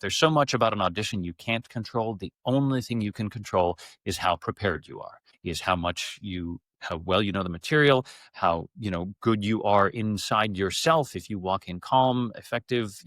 There's so much about an audition you can't control. The only thing you can control is how prepared you are, is how well you know the material, how, good you are inside yourself. If you walk in calm, effective,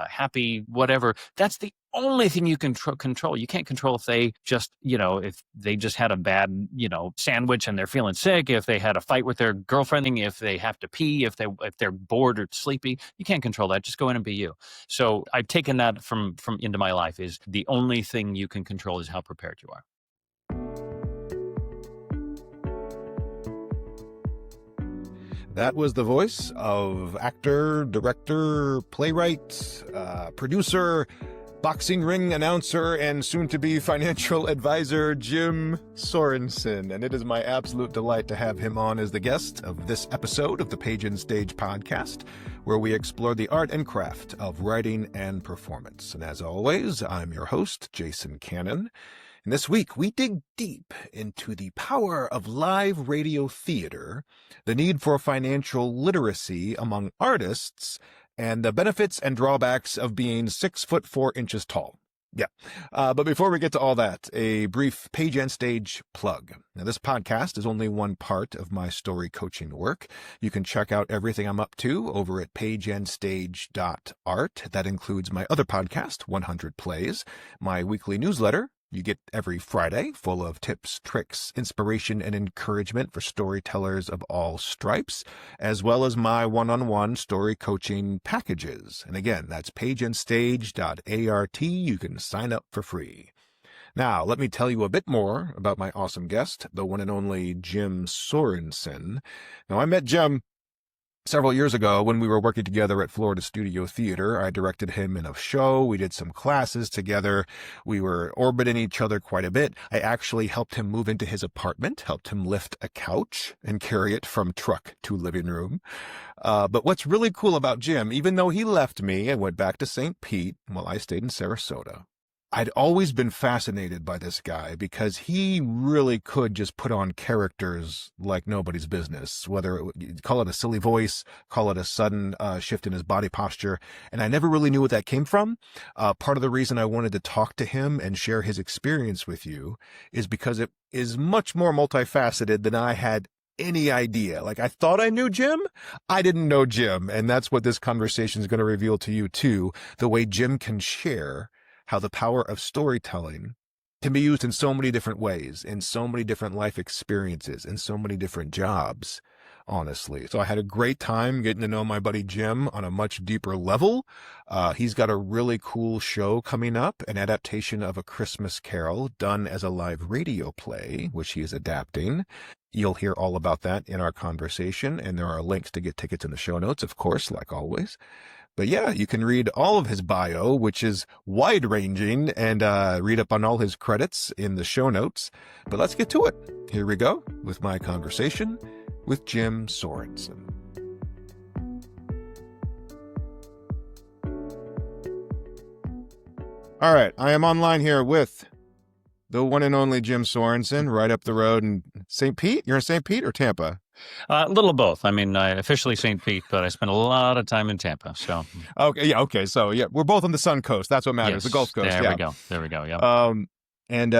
happy, whatever, that's the only thing you can control. You can't control if they just, if they just had a bad, sandwich and they're feeling sick, if they had a fight with their girlfriend, if they have to pee, if they're bored or sleepy. You can't control that. Just go in and be you. So I've taken that from into my life, is the only thing you can control is how prepared you are. That was the voice of actor, director, playwright, producer, boxing ring announcer, and soon-to-be financial advisor, Jim Sorensen. And it is my absolute delight to have him on as the guest of this episode of the Page and Stage podcast, where we explore the art and craft of writing and performance. And as always, I'm your host, Jason Cannon. And this week, we dig deep into the power of live radio theater, the need for financial literacy among artists, and the benefits and drawbacks of being 6'4" tall. Yeah. But before we get to all that, a brief Page and Stage plug. Now, this podcast is only one part of my story coaching work. You can check out everything I'm up to over at pageandstage.art. That includes my other podcast, 100 Plays, my weekly newsletter you get every Friday, full of tips, tricks, inspiration, and encouragement for storytellers of all stripes, as well as my one-on-one story coaching packages. And again, that's pageandstage.art. You can sign up for free. Now, let me tell you a bit more about my awesome guest, the one and only Jim Sorensen. Now, I met Jim several years ago when we were working together at Florida Studio Theater. I directed him in a show. We did some classes together. We were orbiting each other quite a bit. I actually helped him move into his apartment, helped him lift a couch and carry it from truck to living room. But what's really cool about Jim, even though he left me and went back to St. Pete while I stayed in Sarasota, I'd always been fascinated by this guy because he really could just put on characters like nobody's business, whether call it a silly voice, call it a sudden shift in his body posture. And I never really knew what that came from. Part of the reason I wanted to talk to him and share his experience with you is because it is much more multifaceted than I had any idea. Like, I thought I knew Jim. I didn't know Jim. And that's what this conversation is going to reveal to you too, the way Jim can share how the power of storytelling can be used in so many different ways, in so many different life experiences, in so many different jobs, honestly. So I had a great time getting to know my buddy Jim on a much deeper level. He's got a really cool show coming up, an adaptation of A Christmas Carol done as a live radio play, which he is adapting. You'll hear all about that in our conversation, and there are links to get tickets in the show notes, of course, like always. But yeah, you can read all of his bio, which is wide-ranging, and read up on all his credits in the show notes. But let's get to it. Here we go with my conversation with Jim Sorensen. All right, I am online here with the one and only Jim Sorensen, right up the road in St. Pete. You're in St. Pete or Tampa? A little of both. I mean, I officially St. Pete, but I spent a lot of time in Tampa. So okay. So yeah, we're both on the Sun Coast. That's what matters. Yes, the Gulf Coast. There we go. Yeah. And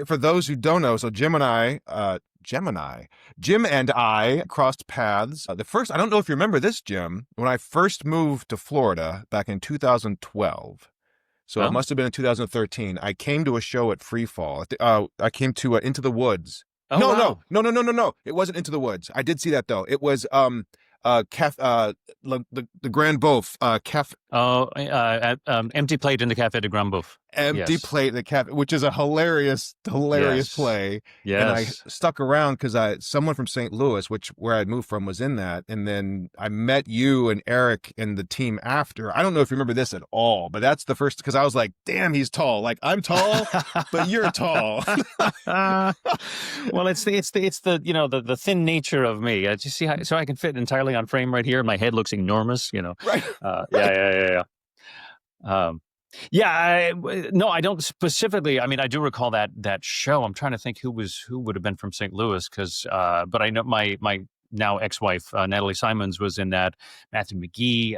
for those who don't know, so Jim and I crossed paths. I don't know if you remember this, Jim, when I first moved to Florida back in 2012. So It must have been in 2013. I came to a show at Freefall. I came to Into the Woods. Oh, no, wow. No. It wasn't Into the Woods. I did see that though. It was the Grand Beauf. Empty Plate in the Café de Grand Beauf. Empty Plate in the Café, which is a hilarious play. Yes. And I stuck around because someone from St. Louis, where I'd moved from, was in that. And then I met you and Eric and the team after. I don't know if you remember this at all, but that's the first, because I was like, damn, he's tall. Like, I'm tall, but you're tall. Well, it's the thin nature of me. You see how, so I can fit entirely on frame right here. My head looks enormous, Right. Yeah. I don't specifically. I mean, I do recall that show. I'm trying to think who would have been from St. Louis, but I know my now ex-wife Natalie Simons was in that. Matthew McGee,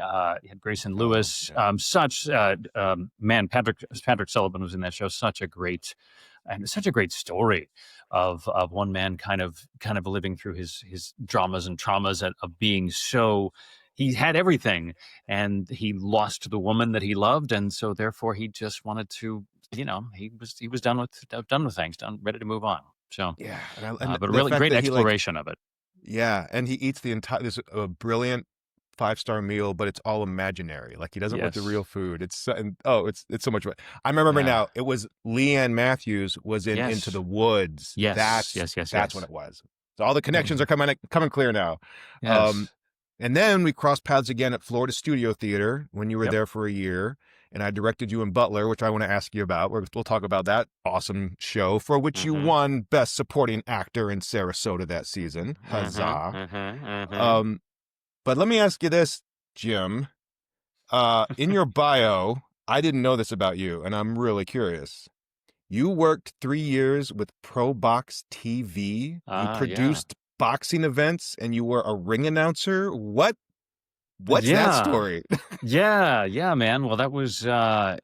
you had Grayson Oh, Lewis. yeah. Man, Patrick Sullivan was in that show. Such a great story of one man kind of living through his dramas and traumas of being so. He had everything, and he lost the woman that he loved, and so therefore he just wanted to. He was done with things, ready to move on. So, Yeah, and but a the really fact great that he, like, exploration of it. yeah, and he eats the entire this a brilliant five-star meal, but it's all imaginary. Like, he doesn't want the Yes. real food. It's so and oh, it's so much fun. I remember Yeah. now, it was Leanne Matthews was in Into Yes. the Woods. Yes. That's Yes. Yes. that's when Yes. it was. So all the connections are coming clear now. Um, Yes. and then we crossed paths again at Florida Studio Theater when you were Yep. there for a year, and I directed you in Butler, which I want to ask you about. We'll talk about that awesome show for which you Mm-hmm. won Best Supporting Actor in Sarasota that season. Mm-hmm. Huzzah. Mm-hmm. Mm-hmm. Um, but let me ask you this, Jim. In your bio, I didn't know this about you, and I'm really curious. You worked 3 years with Pro Box TV. You Yeah. produced boxing events, and you were a ring announcer. What's that Yeah. story? Yeah, yeah, man. Well, that was I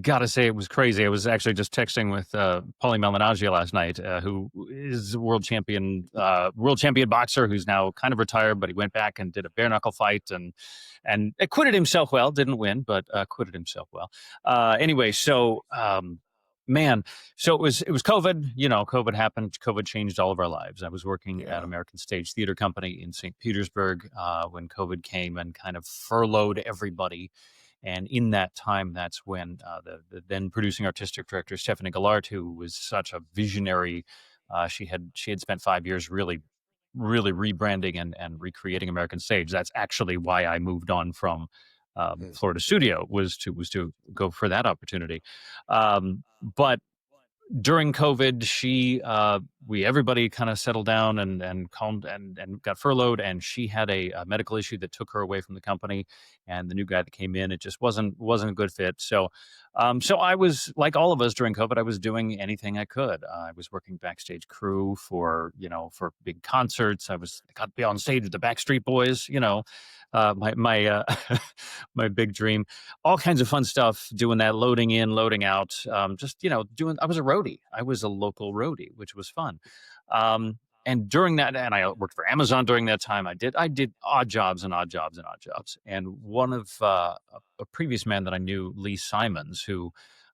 gotta say it was crazy. I was actually just texting with Paulie Malignaggia last night, who is a world champion boxer who's now kind of retired, but he went back and did a bare knuckle fight and acquitted himself well. Didn't win, but acquitted himself well. Anyway, so man, so it was COVID. COVID happened. COVID changed all of our lives. I was working at Yeah. American Stage Theater Company in St. Petersburg when COVID came and kind of furloughed everybody. And in that time, that's when the then producing artistic director Stephanie Gallart, who was such a visionary, she had spent 5 years really rebranding and recreating American Stage. That's actually why I moved on from Mm. Florida Studio was to go for that opportunity. But during COVID, everybody kind of settled down and calmed and got furloughed, and she had a medical issue that took her away from the company. And the new guy that came in, it just wasn't a good fit. So I was like all of us during COVID. I was doing anything I could. I was working backstage crew for big concerts. I got to be on stage with the Backstreet Boys. My my big dream, all kinds of fun stuff doing that, loading in, loading out, just doing. I was a roadie. I was a local roadie, which was fun. And during that, and I worked for Amazon during that time. I did odd jobs and odd jobs and odd jobs. And one of a previous man that I knew, Lee Simons, who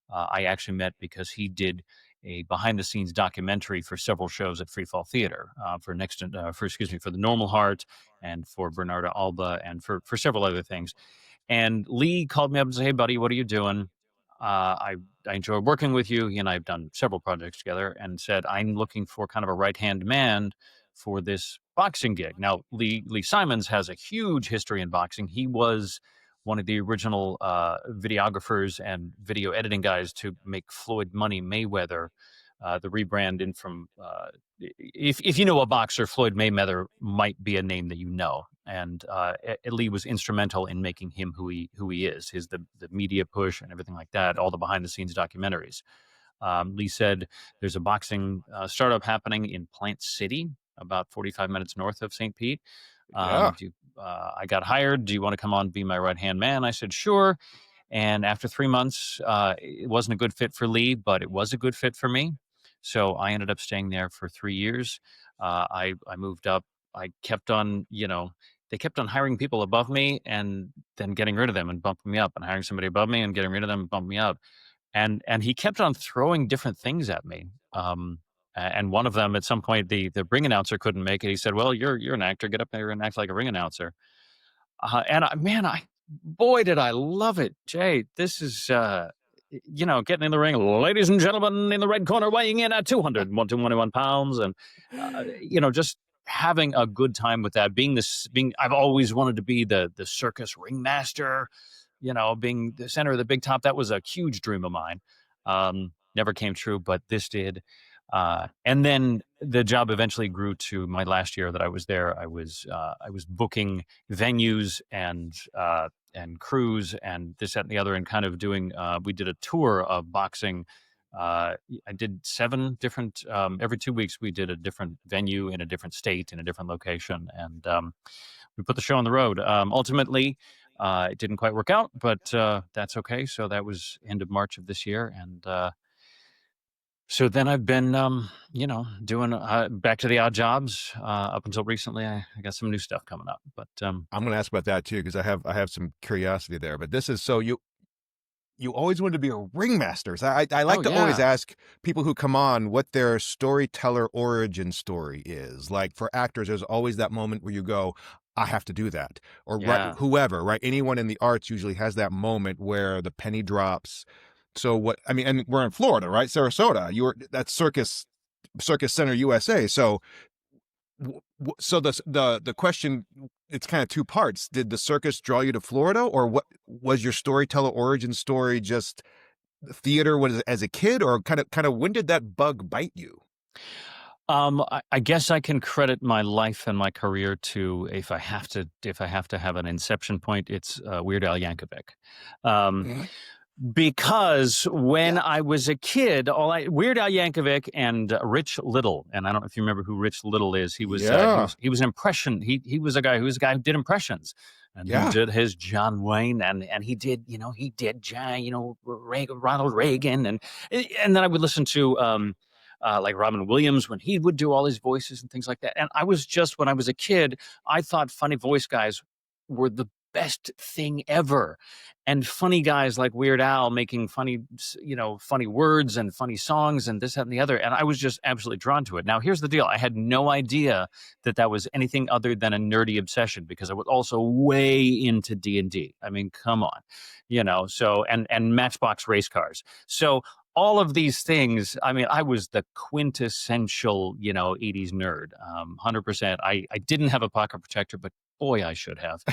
I actually met because he did a behind the scenes documentary for several shows at Free Fall Theater, for the Normal Heart and for Bernarda Alba and for several other things. And Lee called me up and said, "Hey, buddy, what are you doing? I enjoy working with you. He and I have done several projects together," and said, "I'm looking for kind of a right hand man for this boxing gig." Now, Lee Simons has a huge history in boxing. He was one of the original videographers and video editing guys to make Floyd Money Mayweather, the rebrand in from. If you know a boxer, Floyd Mayweather might be a name that you know, and Lee was instrumental in making him who he is. The media push and everything like that, all the behind the scenes documentaries. Lee said there's a boxing startup happening in Plant City, about 45 minutes north of St. Pete. Yeah. I got hired. Do you want to come on and be my right hand man? I said sure. And after 3 months, it wasn't a good fit for Lee, but it was a good fit for me. So I ended up staying there for 3 years. I moved up. I kept on, they kept on hiring people above me and then getting rid of them and bumping me up, and hiring somebody above me and getting rid of them and bumping me up. And he kept on throwing different things at me. And one of them, at some point, the ring announcer couldn't make it. He said, "Well, you're an actor. Get up there and act like a ring announcer." And man, boy, did I love it, Jay. This is, getting in the ring, ladies and gentlemen, in the red corner, weighing in at 221 pounds, and just having a good time with that. I've always wanted to be the circus ringmaster. Being the center of the big top. That was a huge dream of mine. Never came true, but this did. And then the job eventually grew to my last year that I was there. I was booking venues and crews and this, that, and the other, and kind of doing. We did a tour of boxing I did 7 different, every 2 weeks, we did a different venue in a different state, in a different location, and we put the show on the road. Ultimately, it didn't quite work out, but that's okay. So that was end of March of this year. And so then I've been, doing back to the odd jobs up until recently. I got some new stuff coming up, but I'm going to ask about that too because I have some curiosity there. But this is so you always wanted to be a ringmaster. So I oh, like to always yeah. ask people who come on what their storyteller origin story is. Like for actors, there's always that moment where you go, I have to do that. Or right, Yeah. whoever, right? Anyone in the arts usually has that moment where the penny drops. So what I mean, and we're in Florida, right? Sarasota. That's Circus Center USA. So so the question, it's kind of two parts. Did the circus draw you to Florida, or what was your storyteller origin story? Just theater was as a kid, or kind of when did that bug bite you? I guess I can credit my life and my career to, if I have to have an inception point, it's Weird Al Yankovic. Um, Mhm. Because when Yeah, I was a kid, Weird Al Yankovic and Rich Little, and I don't know if you remember who Rich Little is. yeah, He was an impression. He was a guy who did impressions, and he yeah. did his John Wayne, and he did Ronald Reagan, and then I would listen to like Robin Williams when he would do all his voices and things like that. And I was just when I was a kid, I thought funny voice guys were the best thing ever, and funny guys like Weird Al making funny words and funny songs and this, that, and the other. And I was just absolutely drawn to it. Now, here's the deal. I had no idea that that was anything other than a nerdy obsession because I was also way into D&D. I mean, come on, so, and Matchbox race cars. So all of these things, I mean, I was the quintessential, 80s nerd. 100%. I didn't have a pocket protector, but boy, I should have.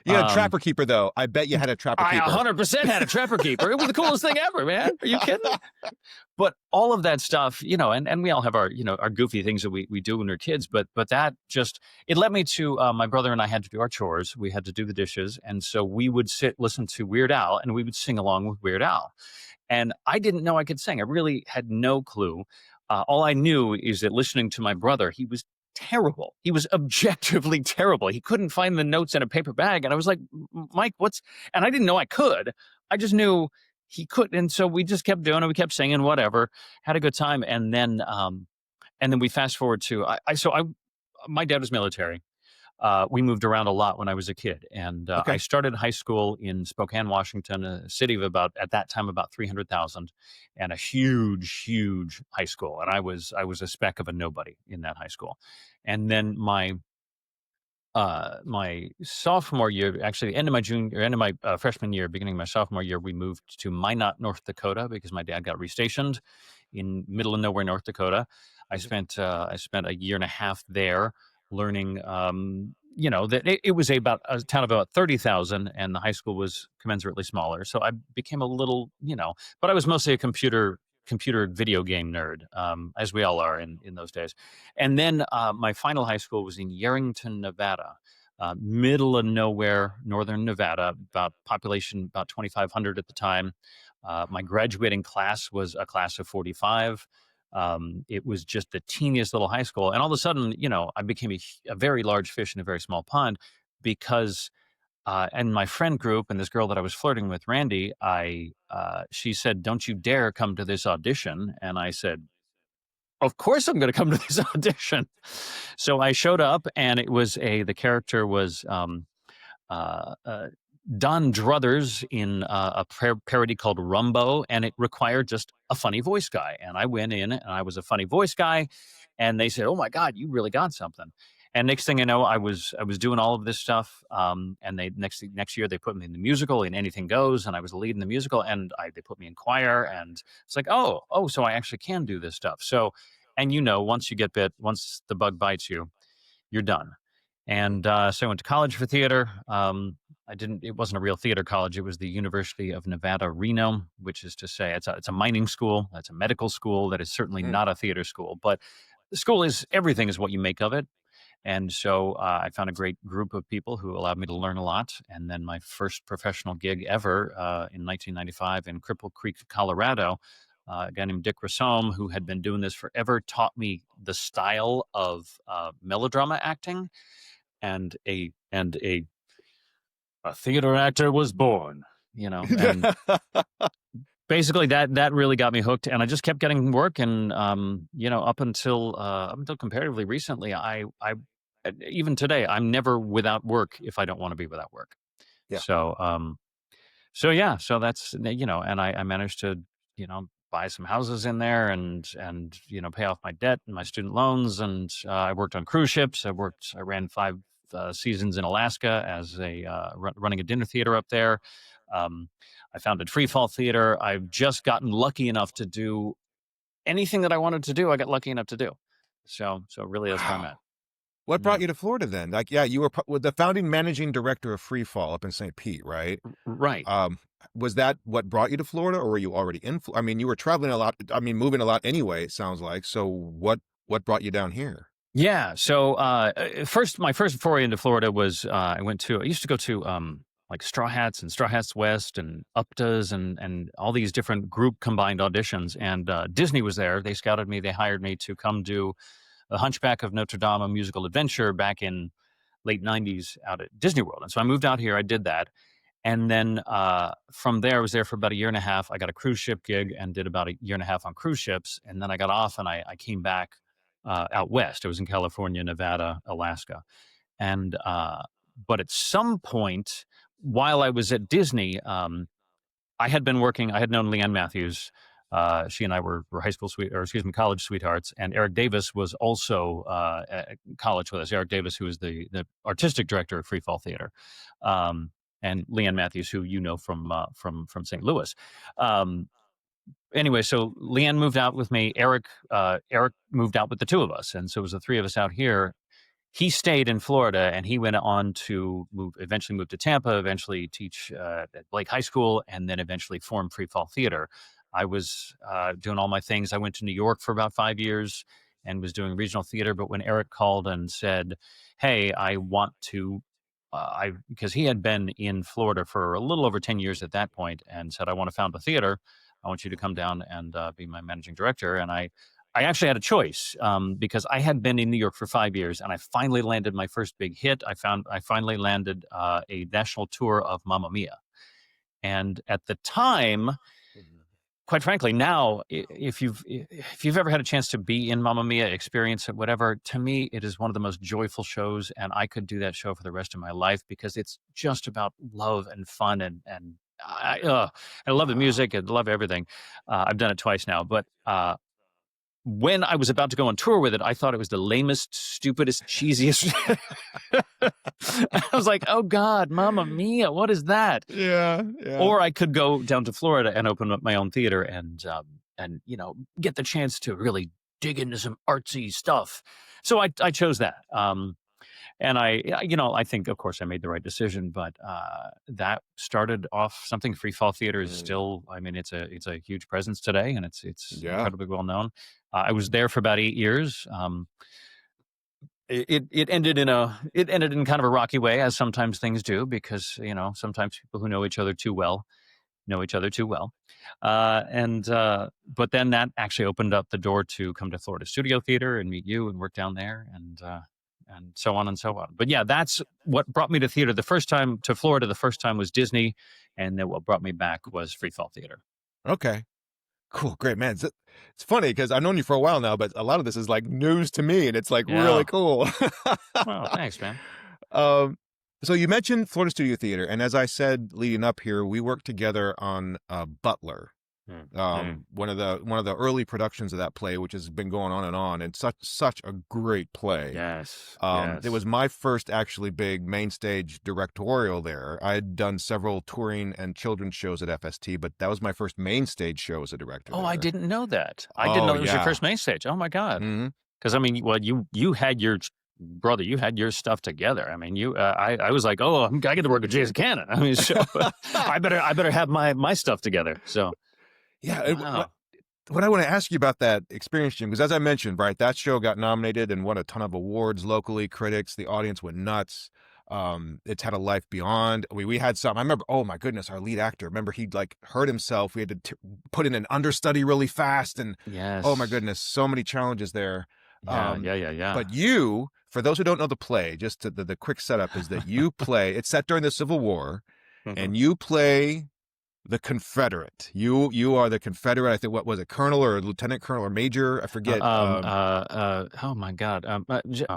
You had a Um, trapper keeper though. I bet you had a trapper I keeper. 100% had a trapper keeper. It was the coolest thing ever, man. Are you kidding? But all of that stuff, and we all have our, our goofy things that we do when we're kids. But that just, it led me to, my brother and I had to do our chores. We had to do the dishes. And so we would listen to Weird Al, and we would sing along with Weird Al. And I didn't know I could sing. I really had no clue. All I knew is that listening to my brother, he was terrible. He was objectively terrible. He couldn't find the notes in a paper bag. And I was like, Mike, and I didn't know I could. I just knew he could. And so we just kept doing it. We kept singing, whatever, had a good time. And then we fast forward to, my dad was military. We moved around a lot when I was a kid, and I Okay. started high school in Spokane, Washington, a city of at that time about 300,000, and a huge, huge high school. And I was a speck of a nobody in that high school. And then my sophomore year, actually, the end of my freshman year, beginning of my sophomore year, we moved to Minot, North Dakota, because my dad got restationed in middle of nowhere, North Dakota. I spent a year and a half there learning. That it was about a town of about 30,000, and the high school was commensurately smaller. So I became a little, but I was mostly a computer video game nerd, as we all are in those days. And then my final high school was in Yerington, Nevada, middle of nowhere, northern Nevada, about population about 2,500 at the time. My graduating class was a class of 45. It was just the teeniest little high school. And all of a sudden, I became a very large fish in a very small pond because and my friend group and this girl that I was flirting with, Randy, she said, "Don't you dare come to this audition." And I said, "Of course I'm going to come to this audition." So I showed up, and the character was uh, uh, Don Druthers in a parody called Rumbo, and it required just a funny voice guy. And I went in, and I was a funny voice guy, and they said, "Oh my God, you really got something." And next thing I know, I was doing all of this stuff. And they next year they put me in the musical in Anything Goes, and I was the lead in the musical, and they put me in choir, and it's like, oh, so I actually can do this stuff. So, and once you get bit, once the bug bites you, you're done. And so I went to college for theater. It wasn't a real theater college. It was the University of Nevada, Reno, which is to say it's a mining school. That's a medical school. That is certainly Mhm. not a theater school, but the school is everything is what you make of it. And so I found a great group of people who allowed me to learn a lot. And then my first professional gig ever in 1995 in Cripple Creek, Colorado, A guy named Dick Rassome, who had been doing this forever, taught me the style of melodrama acting, and a theater actor was born. And basically that really got me hooked, and I just kept getting work. And up until comparatively recently, I even today, I'm never without work if I don't want to be without work. Yeah. So that's, and I managed to, buy some houses in there, and pay off my debt and my student loans. And I worked on cruise ships. I ran 5 seasons in Alaska as running a dinner theater up there. I founded Free Fall Theater. I've just gotten lucky enough to do anything that I wanted to do. I got lucky enough to do. So really, that's where I'm at. Wow. What Yeah. brought you to Florida then? Like, yeah, you were the founding managing director of Free Fall up in St. Pete, right? Right. Was that what brought you to Florida, or were you already in? I mean, you were traveling a lot. I mean, moving a lot anyway. It sounds like. So what brought you down here? Yeah. So my first foray into Florida was I used to go to like Straw Hats and Straw Hats West and UPTAs and all these different group combined auditions. And Disney was there. They scouted me. They hired me to come do The Hunchback of Notre Dame, a musical adventure back in late 90s out at Disney World. And so I moved out here. I did that. And then from there, I was there for about a year and a half. I got a cruise ship gig and did about a year and a half on cruise ships. And then I got off and I came back out west. I was in California, Nevada, Alaska. And but at some point, while I was at Disney, I had known Leanne Matthews. She and I were college sweethearts. And Eric Davis was also at college with us. Eric Davis, who is the artistic director of Free Fall Theater. And Leanne Matthews, who you know from St. Louis. Anyway, so Leanne moved out with me. Eric moved out with the two of us, and so it was the three of us out here. He stayed in Florida, and he went on to eventually moved to Tampa, eventually teach at Blake High School, and then eventually form Free Fall Theater. I was doing all my things. I went to New York for about 5 years and was doing regional theater. But when Eric called and said, "Hey, I want to," because he had been in Florida for a little over 10 years at that point, and said, "I want to found a theater. I want you to come down and be my managing director." And I actually had a choice because I had been in New York for 5 years, and I finally landed my first big hit. I finally landed a national tour of Mamma Mia. And at the time, quite frankly, now, if you've ever had a chance to be in Mamma Mia, experience it, whatever, to me, it is one of the most joyful shows, and I could do that show for the rest of my life because it's just about love and fun, and I love the music, I love everything. I've done it twice now, but when I was about to go on tour with it, I thought it was the lamest, stupidest, cheesiest. I was like, "Oh God, Mamma Mia, what is that?" Yeah. Or I could go down to Florida and open up my own theater and get the chance to really dig into some artsy stuff. So I chose that. And I think, of course, I made the right decision, but that started off something. Free Fall Theater is still, I mean, it's a huge presence today, and it's incredibly well known. I was there for about 8 years. It ended in kind of a rocky way, as sometimes things do, because sometimes people who know each other too well. But then that actually opened up the door to come to Florida Studio Theater and meet you and work down there, and so on and so on. But yeah, that's what brought me to theater the first time, to Florida. The first time was Disney, and then what brought me back was Free Fall Theater. Okay. Cool. Great, man. It's funny because I've known you for a while now, but a lot of this is like news to me, and it's like really cool. Well, thanks, man. So you mentioned Florida Studio Theater, and as I said leading up here, we worked together on Butler, one of the early productions of that play, which has been going on, and such a great play. Yes. It was my first actually big main stage directorial there. I had done several touring and children's shows at FST, but that was my first main stage show as a director. Oh, there. I didn't know that. I didn't know it was your first main stage. Oh my God. Because I mean, well, you had your brother, you had your stuff together. I mean, I was like, oh, I get to work with Jason Cannon. I mean, so I better have my stuff together. So. Yeah. Wow. What I want to ask you about that experience, Jim, because as I mentioned, right, that show got nominated and won a ton of awards locally. Critics, the audience went nuts. It's had a life beyond. We had some. I remember. Oh my goodness, our lead actor. Remember, he like hurt himself. We had to put in an understudy really fast, and oh my Yes. goodness, so many challenges there. Yeah, yeah, yeah, yeah. But you, for those who don't know the play, just the quick setup is that you play. It's set during the Civil War, Mhm. and you play the Confederate. You are the Confederate. I think what was it, Colonel or Lieutenant Colonel or Major? I forget. Oh my God.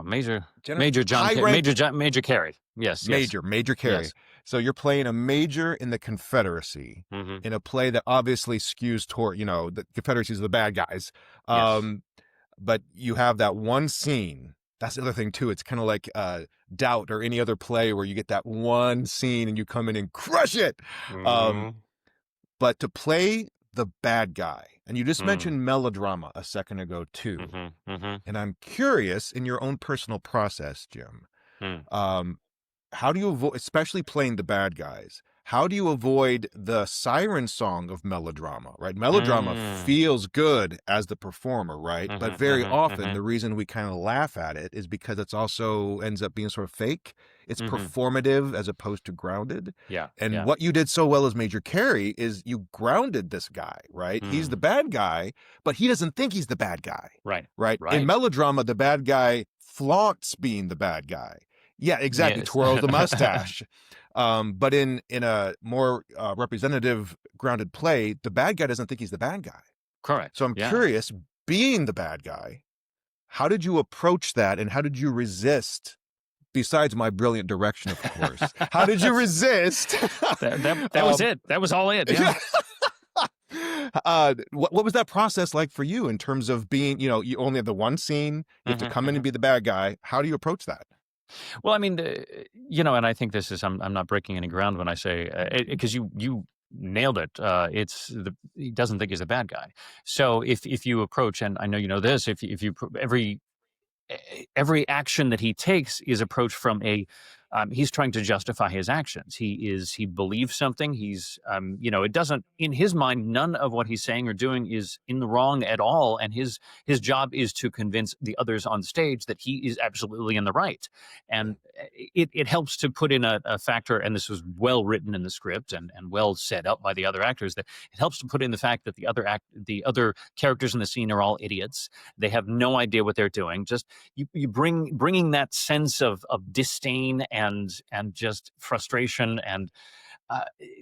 Major, General, high Major Carey. Yes, yes, Major Carey. yes. So you're playing a major in the Confederacy Hmm. in a play that obviously skews toward, the Confederacy's the bad guys. Yes. But you have that one scene. That's the other thing too. It's kind of like Doubt or any other play where you get that one scene and you come in and crush it. Um, Hmm. but to play the bad guy, and you just Hmm. mentioned melodrama a second ago too. Hmm. Hmm. And I'm curious in your own personal process, Jim. Hmm. Um, how do you avoid, especially playing the bad guys, how do you avoid the siren song of melodrama, right? Melodrama Hmm. feels good as the performer, right? But Hmm. very Hmm. often Hmm. the reason we kind of laugh at it is because it's also ends up being sort of fake. It's Hmm. performative as opposed to grounded. Yeah, And yeah. what you did so well as Major Carey is you grounded this guy, right? He's the Hmm. bad guy, but he doesn't think he's the bad guy, Right, right? In right. melodrama, the bad guy flaunts being the bad guy. Yeah, exactly. Yes. Twirls the mustache. But in a more representative, grounded play, the bad guy doesn't think he's the bad guy. So Correct. I'm Yeah. curious, being the bad guy, how did you approach that, and how did you resist? Besides my brilliant direction, of course, how did you resist? That was it. That was all it. Yeah. Yeah. What was that process like for you in terms of being, you only have the one scene, you have to Hmm. come in and Hmm. be the bad guy. How do you approach that? Well, I mean, and I think this is I'm not breaking any ground when I say because you nailed it. He doesn't think he's a bad guy. So if you approach, and I know you know this, if you every action that he takes is approached from he's trying to justify his actions. He believes something. It doesn't, in his mind, none of what he's saying or doing is in the wrong at all. And his job is to convince the others on stage that he is absolutely in the right. And it helps to put in a factor, and this was well written in the script and well set up by the other actors, that it helps to put in the fact that the other characters in the scene are all idiots. They have no idea what they're doing. Just bringing that sense of disdain and just frustration and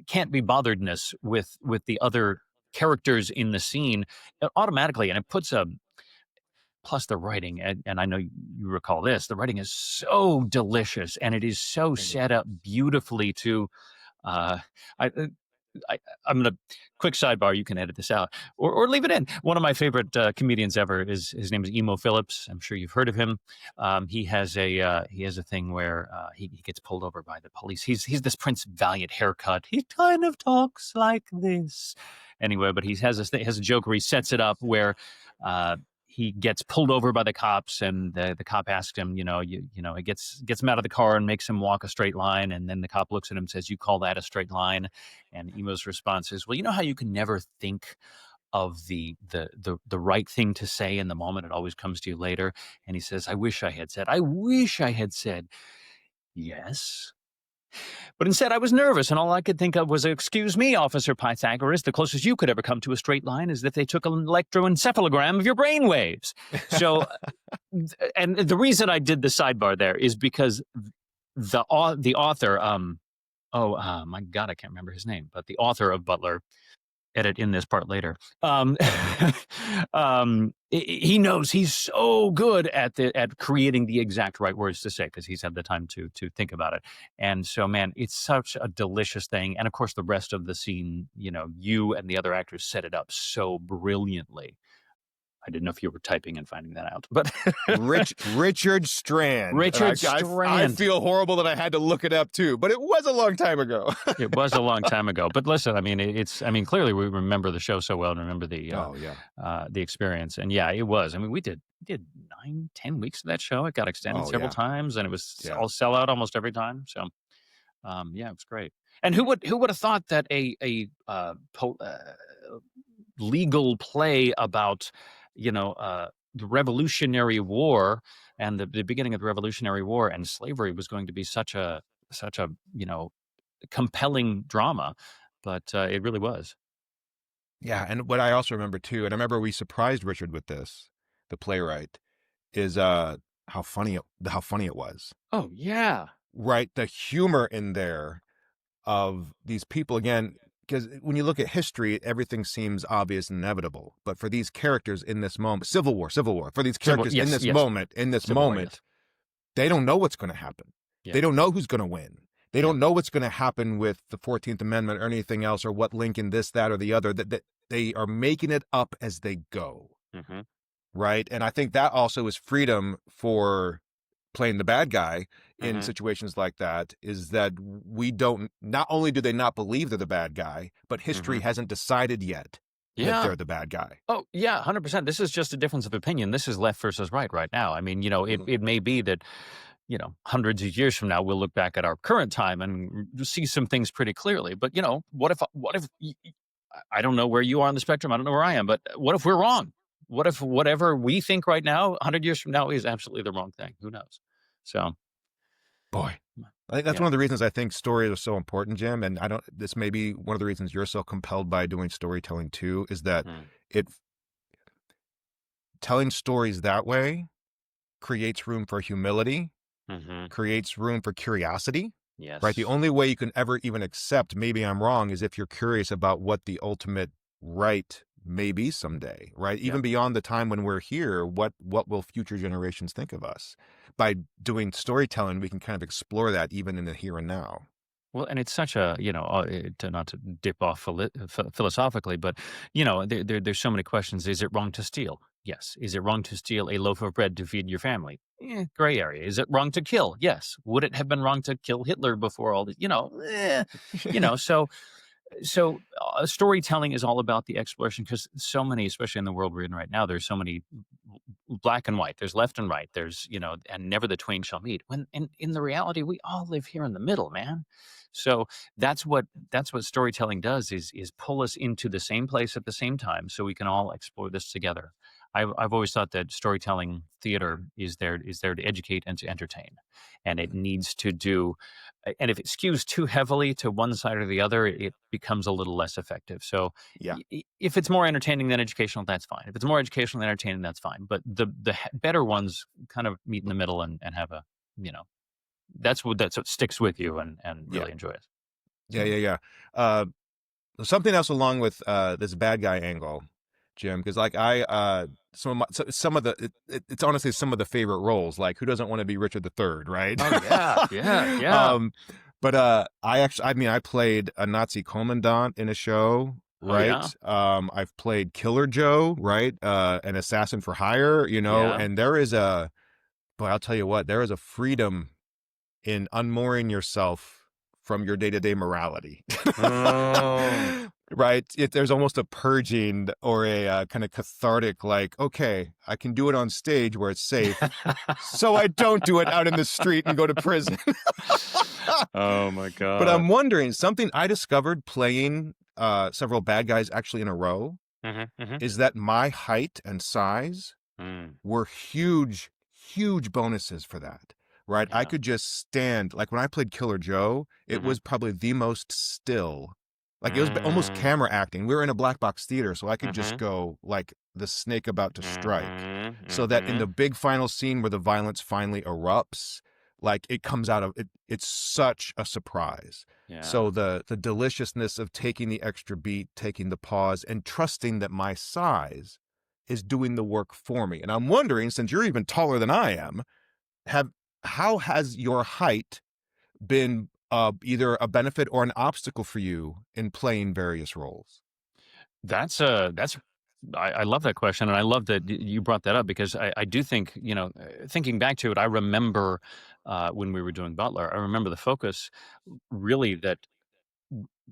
can't be botheredness with the other characters in the scene automatically, and it puts a plus the writing, and I know you recall this, the writing is so delicious and it is so set up beautifully to uh I, I, I'm gonna quick sidebar. You can edit this out or leave it in. One of my favorite comedians ever is his name is Emo Phillips. I'm sure you've heard of him. He has a thing where he gets pulled over by the police. He's this Prince Valiant haircut. He kind of talks like this, anyway. But he has has a joke where he sets it up where. He gets pulled over by the cops, and the cop asks him, he gets him out of the car and makes him walk a straight line, and then the cop looks at him and says, "You call that a straight line?" And Emo's response is, "Well, you know how you can never think of the right thing to say in the moment; it always comes to you later." And he says, I wish I had said yes." But instead, I was nervous, and all I could think of was, "Excuse me, Officer Pythagoras, the closest you could ever come to a straight line is if they took an electroencephalogram of your brain waves." So, and the reason I did the sidebar there is because the author, my God, I can't remember his name, but the author of Butler, edit in this part later. He knows he's so good at creating the exact right words to say because he's had the time to think about it. And so, man, it's such a delicious thing. And of course, the rest of the scene, you and the other actors set it up so brilliantly. I didn't know if you were typing and finding that out, but Richard Strand. And Richard I Strand. feel horrible that I had to look it up too, but it was a long time ago. It was a long time ago, but listen, I mean, clearly we remember the show so well and remember Oh yeah. the experience. And yeah, it was. I mean, we did 9-10 weeks of that show. It got extended Oh several yeah. times, and it was Yeah. all sell out almost every time. So, yeah, it was great. And who would have thought that a legal play about the Revolutionary War and the beginning of the Revolutionary War and slavery was going to be such a compelling drama, but it really was. Yeah, and what I also remember too, and I remember we surprised Richard with this, the playwright, is how funny it was. Oh yeah. Right, the humor in there of these people again, because when you look at history, everything seems obvious and inevitable. But for these characters in this moment, Civil War, for these Civil characters yes, yes. in this Civil War, yes. moment, they don't know what's going to happen. Yeah. They don't know who's going to win. They Yeah. don't know what's going to happen with the 14th Amendment or anything else, or what link in this, that, or the other. That they are making it up as they go. Mm-hmm. Right. And I think that also is freedom for playing the bad guy in Mm-hmm. situations like that, is that we don't, not only do they not believe they're the bad guy, but history Mm-hmm. hasn't decided yet that Yeah. they're the bad guy. Oh, yeah, 100%. This is just a difference of opinion. This is left versus right now. I mean, it may be that, hundreds of years from now, we'll look back at our current time and see some things pretty clearly. But, what if I don't know where you are on the spectrum. I don't know where I am, but what if we're wrong? What if whatever we think right now, 100 years from now, is absolutely the wrong thing? Who knows? So, Boy, I think that's yeah. one of the reasons I think stories are so important, Jim. And this may be one of the reasons you're so compelled by doing storytelling too, is that Mm. it, telling stories that way creates room for humility, Mm-hmm. creates room for curiosity. Right. The Yes. only way you can ever even accept maybe I'm wrong is if you're curious about what the ultimate right may be someday. Right. Yeah. Even beyond the time when we're here, what will future generations think of us? By doing storytelling, we can kind of explore that even in the here and now. Well, and it's such a, not to dip off philosophically, but, there's so many questions. Is it wrong to steal? Yes. Is it wrong to steal a loaf of bread to feed your family? Gray area. Is it wrong to kill? Yes. Would it have been wrong to kill Hitler before all this? So storytelling is all about the exploration, because so many, especially in the world we're in right now, there's so many black and white, there's left and right, there's, and never the twain shall meet, when in the reality we all live here in the middle, man. So that's what storytelling does, is pull us into the same place at the same time so we can all explore this together. I've always thought that storytelling theater is there to educate and to entertain, and it needs to do. And if it skews too heavily to one side or the other, it becomes a little less effective. So Yeah. if it's more entertaining than educational, that's fine. If it's more educational than entertaining, that's fine. But the better ones kind of meet in the middle and have a, you know, that's what sticks with you and Yeah. really enjoy it. Yeah. Yeah. Yeah. Something else along with this bad guy angle, Jim, because like some of the it's honestly some of the favorite roles. Like, who doesn't want to be Richard III, right? Oh yeah, yeah. But I played a Nazi commandant in a show, Oh right? yeah, I've played Killer Joe, right? An assassin for hire, yeah. and there is a, boy, I'll tell you what, there is a freedom in unmooring yourself from your day-to-day morality. Oh. Right? There's almost a purging or a kind of cathartic, like, okay, I can do it on stage where it's safe, so I don't do it out in the street and go to prison. Oh my But god. I'm wondering, something I discovered playing several bad guys actually in a row Mm-hmm. is that my height and size Mm, were huge, huge bonuses for that. Right? I yeah. could just stand, like when I played Killer Joe, it Mm-hmm. was probably the most still. Like, it was almost Mm, camera acting. We were in a black box theater, so I could just mm-hmm. go like the snake about to strike. Mm-hmm. So that in Mm-hmm. the big final scene where the violence finally erupts, like it comes out of it, it's such a surprise. Yeah. So the deliciousness of taking the extra beat, taking the pause, and trusting that my size is doing the work for me. And I'm wondering, since you're even taller than I am, how has your height been either a benefit or an obstacle for you in playing various roles? That's I love that question, and I love that you brought that up, because I do think, thinking back to it, I remember when we were doing Butler, I remember the focus really that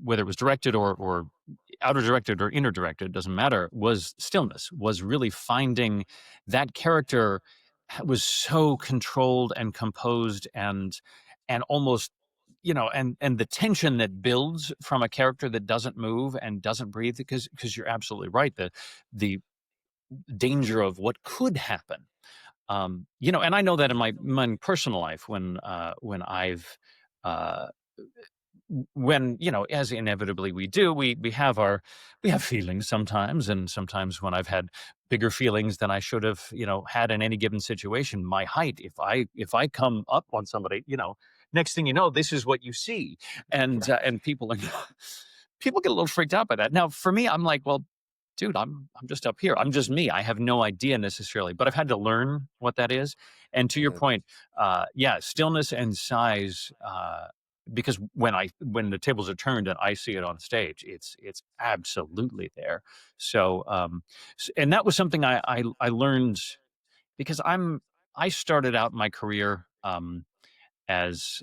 whether it was directed or outer directed or inner directed, doesn't matter, was stillness, was really finding that character was so controlled and composed and almost, and the tension that builds from a character that doesn't move and doesn't breathe, because you're absolutely right, the danger of what could happen. And I know that in my personal life when I've uh, when as inevitably we do, we have feelings sometimes, and sometimes when I've had bigger feelings than I should have had in any given situation. My height, if I come up on somebody, next thing you know, this is what you see. and Right. and people are people get a little freaked out by that. Now for me, I'm like, well, dude, I'm just up here, I'm just me, I have no idea necessarily, but I've had to learn what that is. And to your Uh, point, yeah, stillness and size, because when the tables are turned and I see it on stage, it's absolutely there. So and that was something I learned because I started out my career as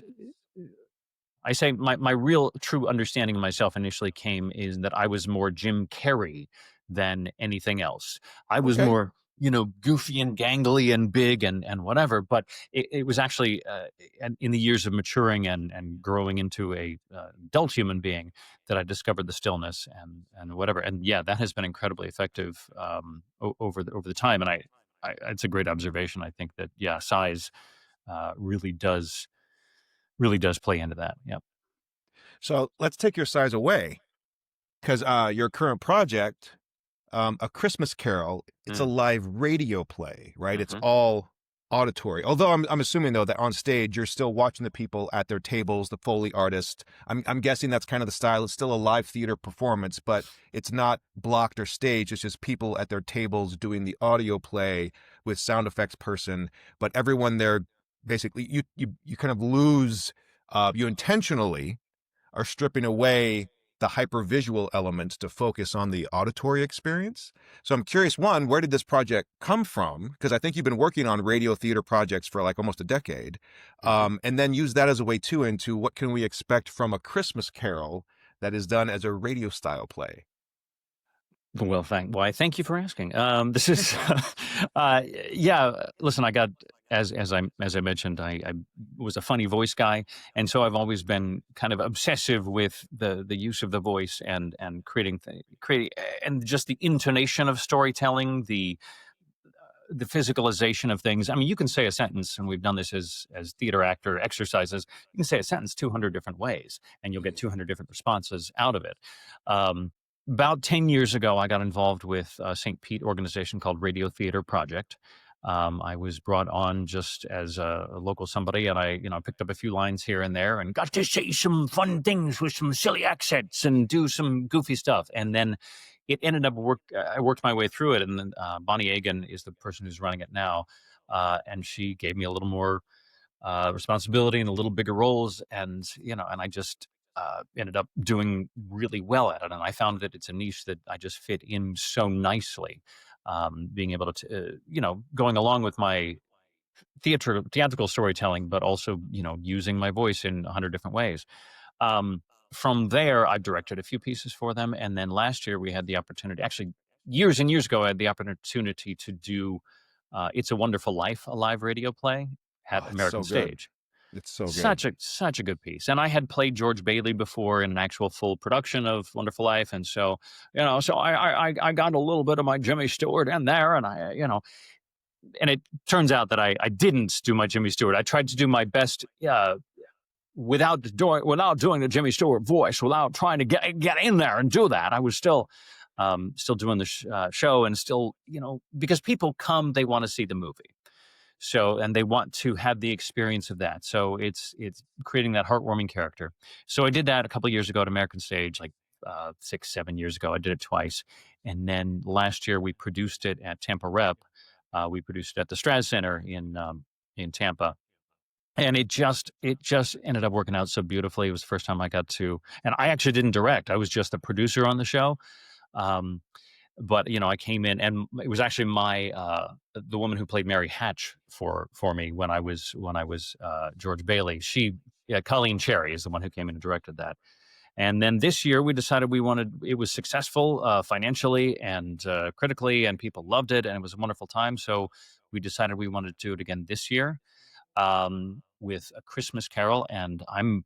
I say my real true understanding of myself initially came is that I was more Jim Carrey than anything else. I was okay. more, goofy and gangly and big and whatever. But it was actually in the years of maturing and growing into a adult human being that I discovered the stillness and whatever. And yeah, that has been incredibly effective over the time. And it's a great observation. I think that yeah, size really does play into that. Yeah. So let's take your size away because your current project, A Christmas Carol, it's a Mm. live radio play, right? It's Mhm. all auditory. Although I'm assuming though that on stage you're still watching the people at their tables, the Foley artist. I'm guessing that's kind of the style. It's still a live theater performance, but it's not blocked or staged. It's just people at their tables doing the audio play with sound effects person. But everyone there basically you kind of lose. You intentionally are stripping away the hypervisual elements to focus on the auditory experience. So I'm curious, one, where did this project come from? Because I think you've been working on radio theater projects for like almost a decade. Mhm. And then use that as a way too into what can we expect from A Christmas Carol that is done as a radio style play. Well, thank you for asking. This is, uh, yeah. Listen, I got as I mentioned, I was a funny voice guy, and so I've always been kind of obsessive with the use of the voice and creating and just the intonation of storytelling, the physicalization of things. I mean, you can say a sentence, and we've done this as theater actor exercises. You can say a sentence 200 different ways, and you'll get 200 different responses out of it. Um, about 10 years ago, I got involved with a St. Pete organization called Radio Theater Project. I was brought on just as a local somebody, and I picked up a few lines here and there, and got to say some fun things with some silly accents and do some goofy stuff. And then it ended up I worked my way through it, and then Bonnie Agan is the person who's running it now, and she gave me a little more responsibility and a little bigger roles, and I just ended up doing really well at it, and I found that it's a niche that I just fit in so nicely. Being able to, going along with my theatrical storytelling, but also using my voice in 100 different ways. Um, from there, I've directed a few pieces for them, and then last year we had the opportunity. Actually, years and years ago, I had the opportunity to do "It's a Wonderful Life," a live radio play Oh, at it's American so good. Stage. It's so good. Such a good piece, and I had played George Bailey before in an actual full production of Wonderful Life, and so so I got a little bit of my Jimmy Stewart in there, and and it turns out that I didn't do my Jimmy Stewart. I tried to do my best without doing the Jimmy Stewart voice, without trying to get in there and do that. I was still doing the show, and still because people come, they want to see the movie. So, and they want to have the experience of that. So it's creating that heartwarming character. So I did that a couple of years ago at American Stage, like 6, 7 years ago. I did it twice, and then last year we produced it at Tampa Rep. We produced it at the Straz Center in Tampa, and it just ended up working out so beautifully. It was the first time I got to, and I actually didn't direct. I was just a producer on the show. Um, but I came in, and it was actually the woman who played Mary Hatch for me when I was George Bailey. Colleen Cherry is the one who came in and directed that. And then this year we decided it was successful financially and critically, and people loved it, and it was a wonderful time. So we decided we wanted to do it again this year with A Christmas Carol. And I'm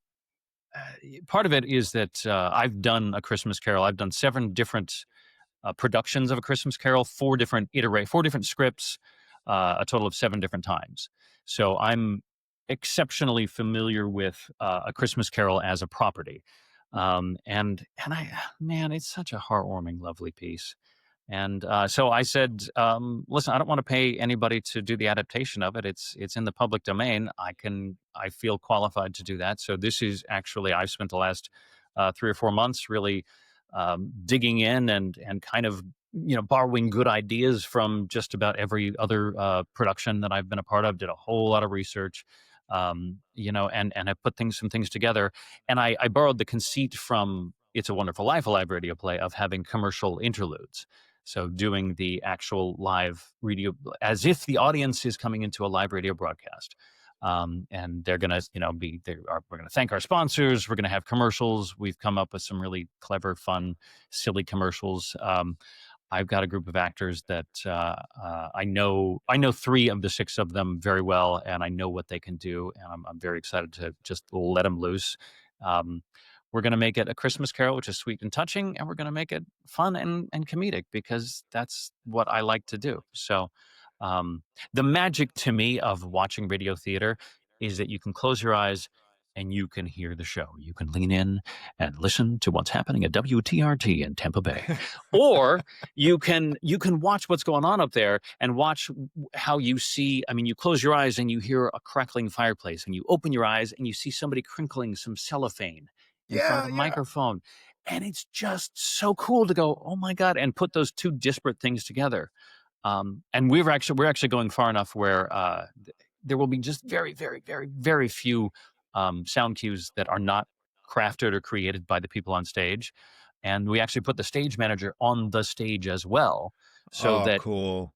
part of it is that I've done A Christmas Carol. I've done 7 different productions of A Christmas Carol, four different scripts, a total of 7 different times. So I'm exceptionally familiar with A Christmas Carol as a property. And I, man, it's such a heartwarming, lovely piece. And so I said, listen, I don't want to pay anybody to do the adaptation of it. It's in the public domain. I feel qualified to do that. So this is actually, I've spent the last 3 or 4 months really digging in and kind of, borrowing good ideas from just about every other production that I've been a part of. Did a whole lot of research, and I put some things together. And I borrowed the conceit from It's a Wonderful Life, a live radio play, of having commercial interludes. So doing the actual live radio as if the audience is coming into a live radio broadcast. And they're going to, we're going to thank our sponsors. We're going to have commercials. We've come up with some really clever, fun, silly commercials. I've got a group of actors that I know 3 of the 6 of them very well, and I know what they can do. And I'm very excited to just let them loose. We're going to make it A Christmas Carol, which is sweet and touching, and we're going to make it fun and comedic, because that's what I like to do. So the magic to me of watching radio theater is that you can close your eyes and you can hear the show. You can lean in and listen to what's happening at WTRT in Tampa Bay. Or you can watch what's going on up there and watch how you see. I mean, you close your eyes and you hear a crackling fireplace, and you open your eyes and you see somebody crinkling some cellophane in front of a microphone. And it's just so cool to go, oh my God, and put those 2 disparate things together. And we're actually going far enough where there will be just very, very, very, very few sound cues that are not crafted or created by the people on stage. And we actually put the stage manager on the stage as well. So that cool.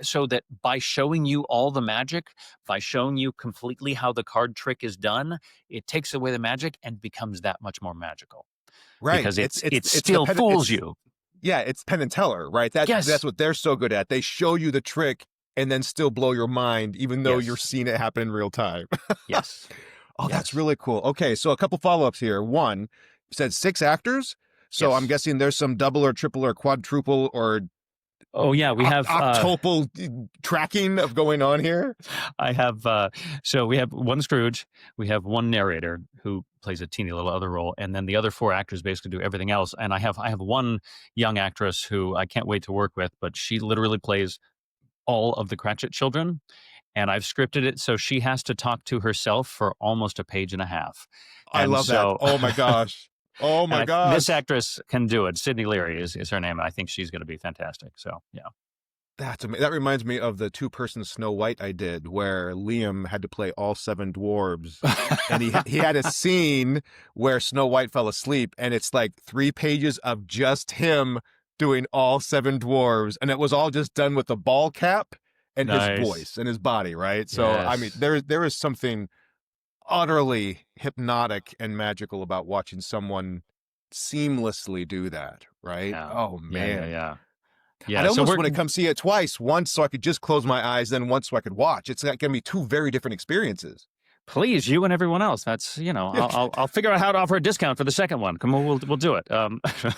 So that by showing you all the magic, by showing you completely how the card trick is done, it takes away the magic and becomes that much more magical. Right. Because it still fools you. Yeah, it's Penn and Teller, right? That's what they're so good at. They show you the trick and then still blow your mind, even though you're seeing it happen in real time. Yes. Oh, that's really cool. Okay, so a couple follow-ups here. One, you said 6 actors. So I'm guessing there's some double or triple or quadruple or we have octuple tracking of going on here. I have so we have one Scrooge, we have one narrator who plays a teeny little other role, and then the other 4 actors basically do everything else. And I have one young actress who I can't wait to work with, but she literally plays all of the Cratchit children, and I've scripted it so she has to talk to herself for almost a page and a half. I love that. Oh my gosh. Oh my gosh. This actress can do it. Sydney Leary is her name. I think she's going to be fantastic. So, yeah. That reminds me of the 2-person Snow White I did, where Liam had to play all 7 dwarves. And he had a scene where Snow White fell asleep, and it's like 3 pages of just him doing all 7 dwarves. And it was all just done with the ball cap and his voice and his body, right? So, I mean, there is something utterly hypnotic and magical about watching someone seamlessly do that, right? Yeah. Oh man. Yeah. I almost want to come see it twice, once so I could just close my eyes, then once so I could watch. It's going to be 2 very different experiences. Please, you and everyone else. That's, I'll figure out how to offer a discount for the second one. Come on, we'll do it.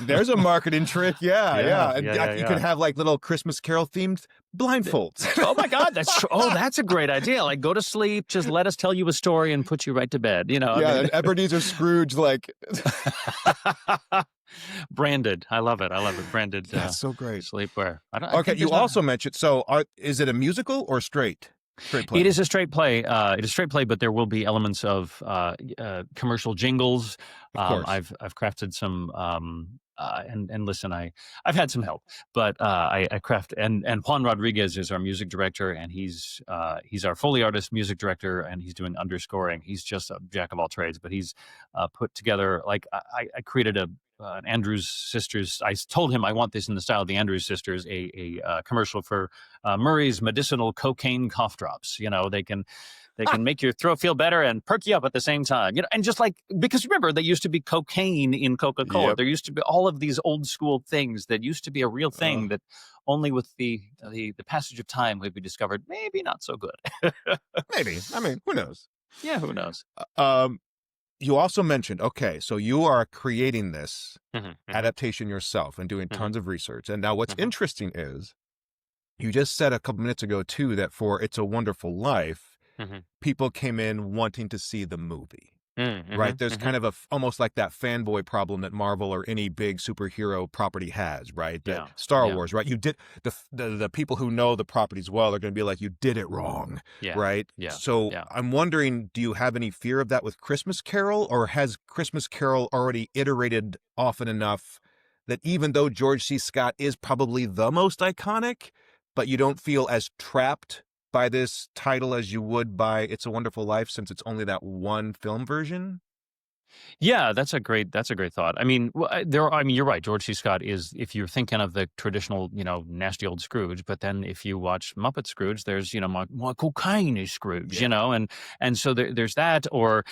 There's a marketing trick. Yeah. And you can have like little Christmas Carol themed blindfolds. Oh my God, that's a great idea. Like, go to sleep, just let us tell you a story and put you right to bed. And Ebenezer Scrooge, like branded. I love it. Branded. That's so great. Sleepwear. Okay, you also mentioned. So, is it a musical or straight? Straight play. It is a straight play. But there will be elements of commercial jingles. Of course. I've crafted some. And listen, I've had some help, but I craft and Juan Rodriguez is our music director, and he's our Foley artist, music director, and he's doing underscoring. He's just a jack of all trades, but he's put together, like, I created an Andrews Sisters. I told him I want this in the style of the Andrews Sisters, a commercial for Murray's medicinal cocaine cough drops. They can make your throat feel better and perk you up at the same time. And just like, because remember, there used to be cocaine in Coca-Cola. Yep. There used to be all of these old school things that used to be a real thing that only with the passage of time we've discovered maybe not so good. Maybe. I mean, who knows? Yeah, who knows? you also mentioned, okay, so you are creating this Mhm, mhm, adaptation yourself and doing mhm, tons of research. And now what's mhm, interesting is you just said a couple minutes ago too that for It's a Wonderful Life, mhm, people came in wanting to see the movie. Right, mhm, there's mhm. kind of almost like that fanboy problem that Marvel or any big superhero property has, right? That Yeah, Star yeah, Wars, right? You did the people who know the properties well are going to be like, you did it wrong, yeah, right? yeah, So yeah. I'm wondering, do you have any fear of that with Christmas Carol, or has Christmas Carol already iterated often enough that even though George C. Scott is probably the most iconic, but you don't feel as trapped by this title as you would by It's a Wonderful Life since it's only that one film version? Yeah, that's a great thought. I mean, I mean, you're right. George C. Scott is, if you're thinking of the traditional, nasty old Scrooge, but then if you watch Muppet Scrooge, there's, Michael Caine is Scrooge, Yeah. and so there's that, or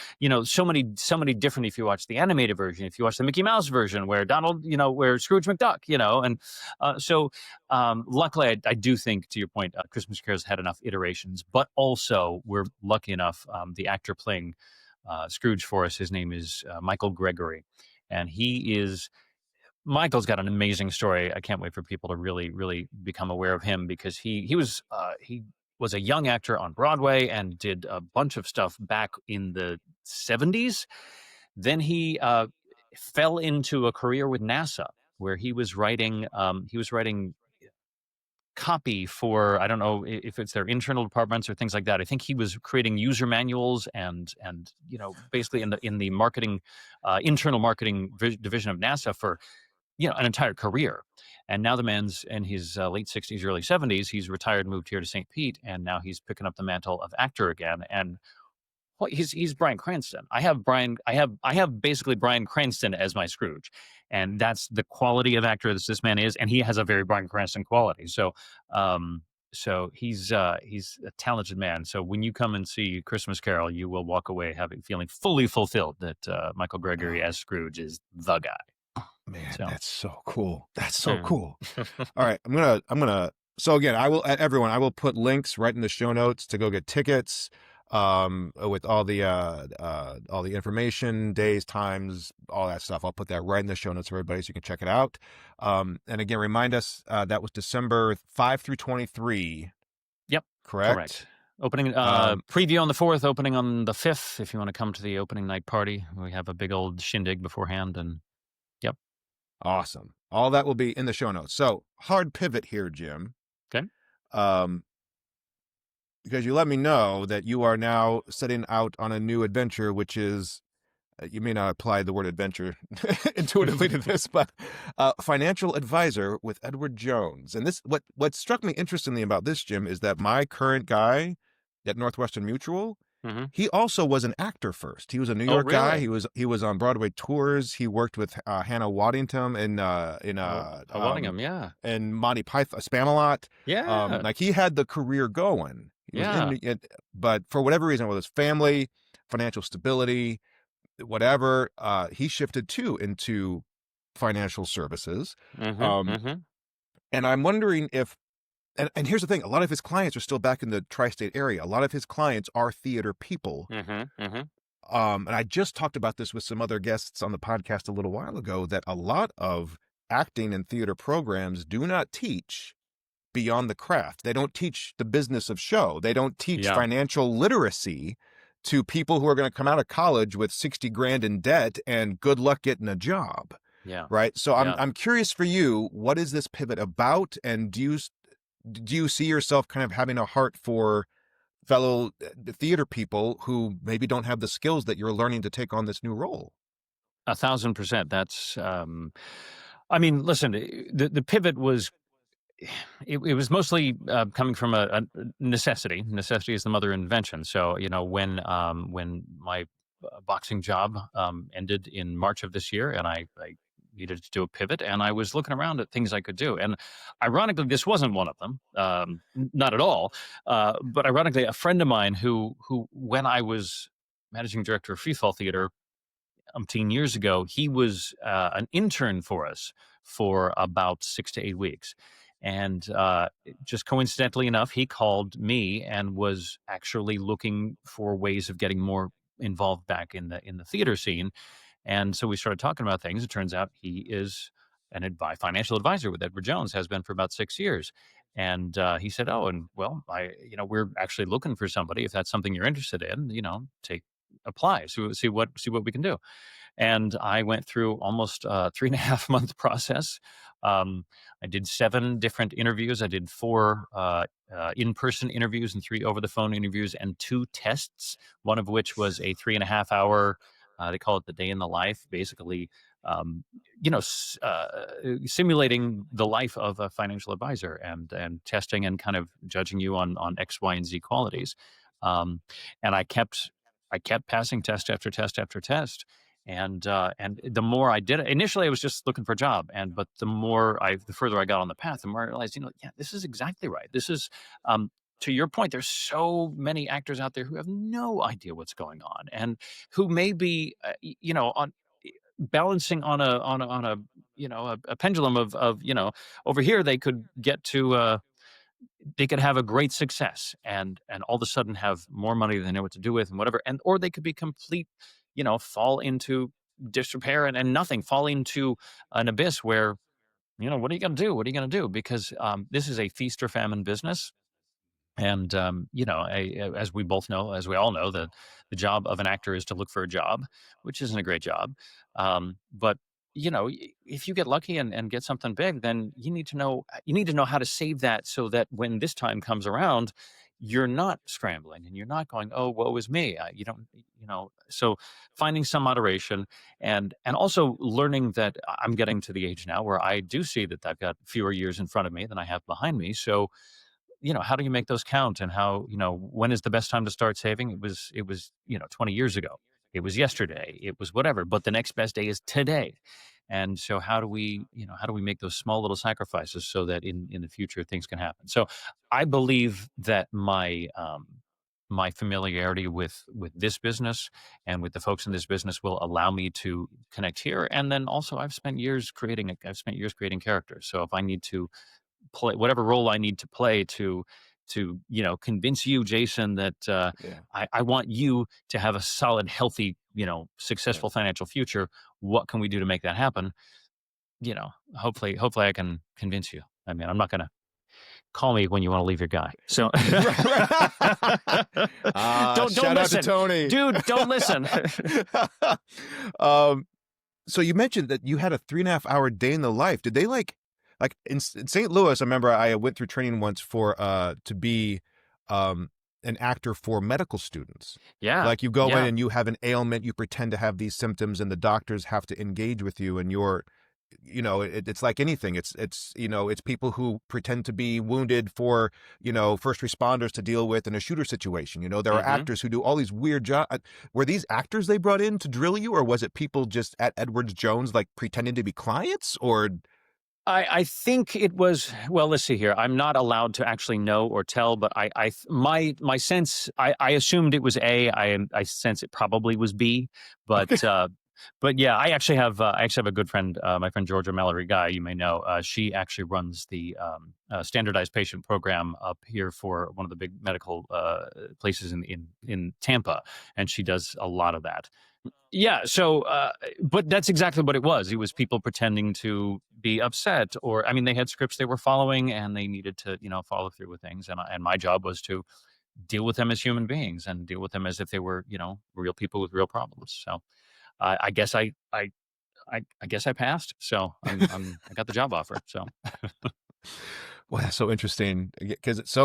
so many different. If you watch the animated version, if you watch the Mickey Mouse version, where Donald, where Scrooge McDuck, and luckily, I do think, to your point, Christmas Carol's had enough iterations, but also we're lucky enough, the actor playing Scrooge for us. His name is Michael Gregory, and Michael's got an amazing story. I can't wait for people to really, really become aware of him because he was a young actor on Broadway and did a bunch of stuff back in the '70s. Then he fell into a career with NASA, where he was writing copy for, I don't know if it's their internal departments or things like that. I think he was creating user manuals and basically in the marketing, internal marketing division of NASA for an entire career. And now the man's in his late 60s, early 70s. He's retired, moved here to St. Pete, and now he's picking up the mantle of actor again. And well, he's Bryan Cranston. I have basically Bryan Cranston as my Scrooge, and that's the quality of actor this man is, and he has a very Bryan Cranston quality. So he's a talented man. So when you come and see Christmas Carol, you will walk away feeling fully fulfilled that Michael Gregory Oh, as Scrooge is the guy. man, So. that's so cool. That's so Hmm. cool. All right, I'm gonna. So again, everyone, I will put links right in the show notes to go get tickets, with all the information, days, times, all that stuff. I'll put that right in the show notes for everybody so you can check it out. And again, remind us that was December 5 through 23, Yep, correct? correct. Opening Um, preview on the 4th, opening on the 5th. If you want to come to the opening night party, we have a big old shindig beforehand, and yep. awesome. All that will be in the show notes. So hard pivot here, Jim. Okay. Um, because you let me know that you are now setting out on a new adventure, which is, you may not apply the word adventure intuitively to this, but financial advisor with Edward Jones. And what struck me interestingly about this, Jim, is that my current guy at Northwestern Mutual, Hmm. he also was an actor first. He was a New Oh, York guy. really? He was on Broadway tours. He worked with Hannah Waddingham Waddingham, yeah. in Monty Python, Spamalot. Yeah. Like he had the career going. He was Yeah. in it, but for whatever reason, with his family, financial stability, whatever, he shifted too into financial services. Mhm, Um, mhm, and I'm wondering if, and here's the thing, a lot of his clients are still back in the tri-state area. A lot of his clients are theater people. mhm, mhm. And I just talked about this with some other guests on the podcast a little while ago, that a lot of acting and theater programs do not teach beyond the craft. They don't teach the business of show. They don't teach Yeah, financial literacy to people who are going to come out of college with 60 grand in debt and good luck getting a job. yeah, Right. So I'm yeah. I'm curious for you, what is this pivot about? And do you see yourself kind of having a heart for fellow theater people who maybe don't have the skills that you're learning to take on this new role? 1,000%. That's, I mean, listen, the pivot was it was mostly coming from a necessity. Necessity is the mother of invention. So when my boxing job ended in March of this year, and I needed to do a pivot, and I was looking around at things I could do, and ironically, this wasn't one of them. Not at all. But ironically, a friend of mine who when I was managing director of Freefall Theater umpteen years ago, he was an intern for us for about 6 to 8 weeks. And just coincidentally enough, he called me and was actually looking for ways of getting more involved back in the theater scene. And so we started talking about things. It turns out he is financial advisor with Edward Jones, has been for about 6 years. And he said, "Oh, and well, we're actually looking for somebody. If that's something you're interested in, apply, see what we can do." And I went through almost a 3.5 month process. I did 7 different interviews. I did 4 in-person interviews and 3 over-the-phone interviews and 2 tests, one of which was a 3.5 hour, they call it the day in the life, basically, um, simulating the life of a financial advisor and testing and kind of judging you on X, Y, and Z qualities. Um, and I kept passing test after test after test. And the more I did it, initially I was just looking for a job, but the further I got on the path, the more I realized, yeah, this is exactly right. This is, to your point, there's so many actors out there who have no idea what's going on, and who may be, on balancing on a a pendulum of over here they could get to. They could have a great success and all of a sudden have more money than they know what to do with and whatever, and or they could be complete, fall into disrepair and nothing, fall into an abyss where, what are you going to do? What are you going to do? Because this is a feast or famine business. And as we both know, as we all know, the job of an actor is to look for a job, which isn't a great job. But if you get lucky and get something big, then you need to know how to save that so that when this time comes around, you're not scrambling and you're not going, "Oh, woe is me." You don't, So finding some moderation and also learning that I'm getting to the age now where I do see that I've got fewer years in front of me than I have behind me. So how do you make those count? And when is the best time to start saving? It was 20 years ago. It was yesterday. It was whatever. But the next best day is today. And so how do we make those small little sacrifices so that in the future things can happen? So I believe that my familiarity with this business and with the folks in this business will allow me to connect here. And then also I've spent years creating characters. So if I need to play whatever role I need to play to convince you, Jason, that Yeah. I want you to have a solid, healthy, Yeah. successful financial future. What can we do to make that happen? Hopefully I can convince you. I mean, I'm not going to call me when you want to leave your guy. So don't Shout out to listen, Tony. dude. Don't listen. So you mentioned that you had a 3.5 hour day in the life. Did they like in St. Louis? I remember I went through training once for to be um an actor for medical students. Yeah, Like you go in yeah. and you have an ailment, you pretend to have these symptoms, and the doctors have to engage with you, and it's like anything. It's people who pretend to be wounded for, first responders to deal with in a shooter situation. There are hmm actors who do all these weird jobs. Were these actors they brought in to drill you, or was it people just at Edwards Jones, like pretending to be clients? Or I think it was, well, let's see here. I'm not allowed to actually know or tell, but my sense, I assumed it was A. I sense it probably was B, okay, but yeah, I actually have a good friend, my friend Georgia Mallory Guy, you may know. She actually runs the standardized patient program up here for one of the big medical places in Tampa, and she does a lot of that. Yeah. So, but that's exactly what it was. It was people pretending to be upset, or I mean, they had scripts they were following, and they needed to, follow through with things. And my job was to deal with them as human beings and deal with them as if they were, real people with real problems. So, I guess I guess I passed. So I got the job offer. So well, that's so interesting because it's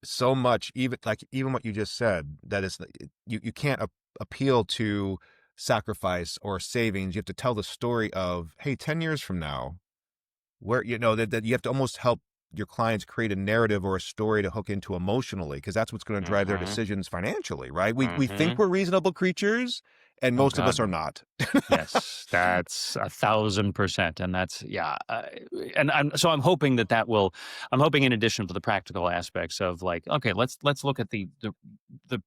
so much, even what you just said, that is you can't appeal to sacrifice or savings. You have to tell the story of, hey, 10 years from now, where that you have to almost help your clients create a narrative or a story to hook into emotionally, because that's what's going to drive their hmm decisions financially, right? We think hmm we're reasonable creatures, and oh most of us God, are no. not. Yes, that's 1,000%, and that's yeah. So I'm hoping in addition to the practical aspects of like, okay, let's look at the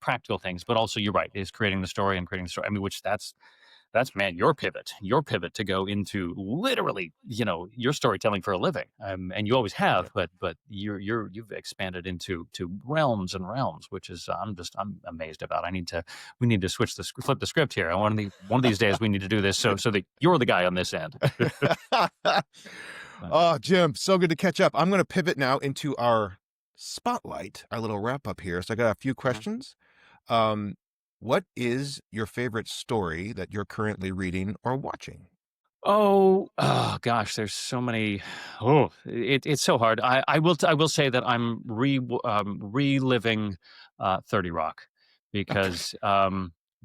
practical things, but also you're right, is creating the story and creating the story. I mean, which that's, man, your pivot to go into literally, your storytelling for a living. And you always Yeah. have, but you've expanded into realms and realms, which is, I'm amazed about. We need to flip the script here. One of these days we need to do this so that you're the guy on this end. But, Oh, Jim, so good to catch up. I'm going to pivot now into our spotlight, our little wrap up here. So I got a few mhm. questions. Um, what is your favorite story that you're currently reading or watching? Oh gosh, there's so many. Oh, it's so hard. I will say that I'm reliving 30 Rock Okay.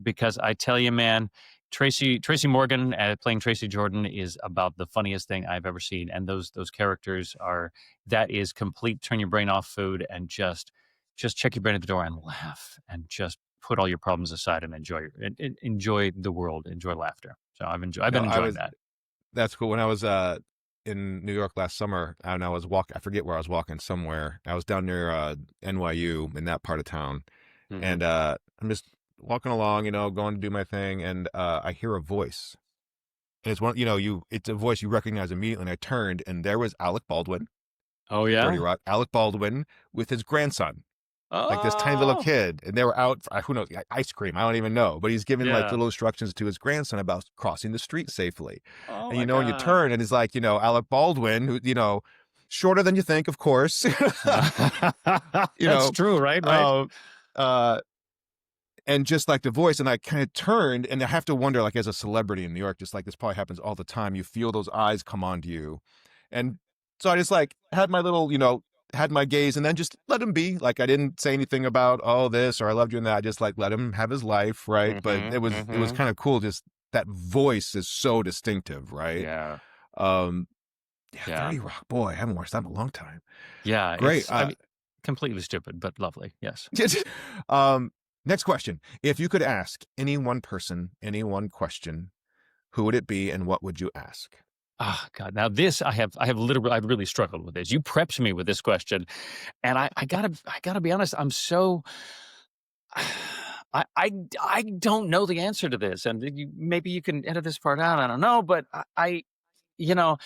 because I tell you, man, Tracy Morgan playing Tracy Jordan is about the funniest thing I've ever seen, and those characters are, that is complete turn your brain off food, and just check your brain at the door and laugh, and just put all your problems aside and enjoy the world, enjoy laughter. So I've No, been enjoying that. that's cool. When I was in New York last summer and I was walking, I forget where I was walking somewhere. I was down near NYU in that part of town. Mhm. And I'm just walking along, going to do my thing. And I hear a voice. And it's it's a voice you recognize immediately. And I turned and there was Alec Baldwin, Oh, 30 yeah? Rock, Alec Baldwin with his grandson, like this tiny little Oh, kid. And they were out, for, who knows, ice cream. I don't even know. But he's giving like yeah. little instructions to his grandson about crossing the street safely. Oh And my when you god. turn and it's like, Alec Baldwin, who, shorter than you think, of course. you That's know, true, right, right? uh, uh, and just like the voice, and I kind of turned, and I have to wonder, like as a celebrity in New York, just like this probably happens all the time. You feel those eyes come onto you, and so I just like had my little, had my gaze, and then just let him be. Like I didn't say anything about this or I loved you and that. I just like let him have his life, right? But Mhm, it was mhm. kind of cool. Just that voice is so distinctive, right? Yeah, Um, yeah, yeah. 30 Rock, boy, I haven't watched that in a long time. Yeah, Great. I mean, completely stupid, but lovely, yes. um, next question. If you could ask any one person any one question, who would it be and what would you ask? Ah, god, now this I've really struggled with this. You prepped me with this question, and I gotta be honest, I'm so I don't know the answer to this, and maybe you can edit this part out, I don't know, but you know,